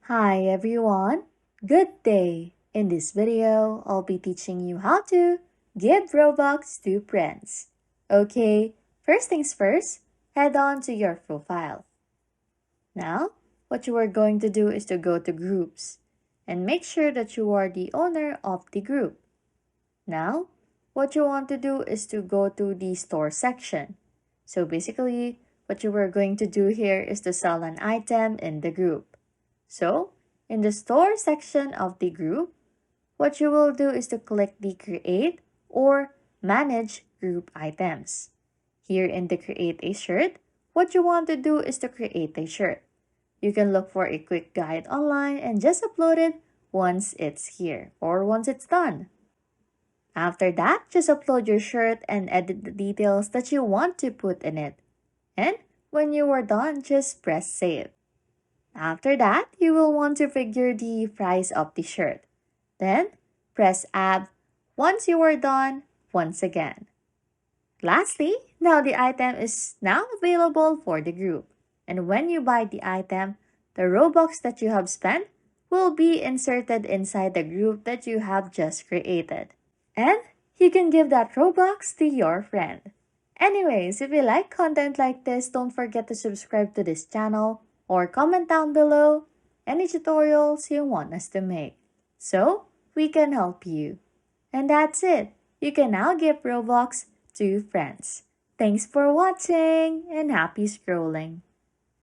Hi everyone, good day! In this video, I'll be teaching you how to give Robux to friends. Okay, first things first, head on to your profile. Now, what you are going to do is to go to groups and make sure that you are the owner of the group. Now, what you want to do is to go to the store section. So basically, what you are going to do here is to sell an item in the group. So, in the store section of the group, what you will do is to click the create or manage group items. Here in the create a shirt, what you want to do is to create a shirt. You can look for a quick guide online and just upload it once it's here or once it's done. After that, just upload your shirt and edit the details that you want to put in it. And when you are done, just press save. After that, you will want to figure the price of the shirt. Then, press add once you are done once again. Lastly, now the item is now available for the group. And when you buy the item, the Robux that you have spent will be inserted inside the group that you have just created. And you can give that Robux to your friend. Anyways, if you like content like this, don't forget to subscribe to this channel or comment down below any tutorials you want us to make so we can help you. And that's it. You can now give Robux to friends. Thanks for watching and happy scrolling.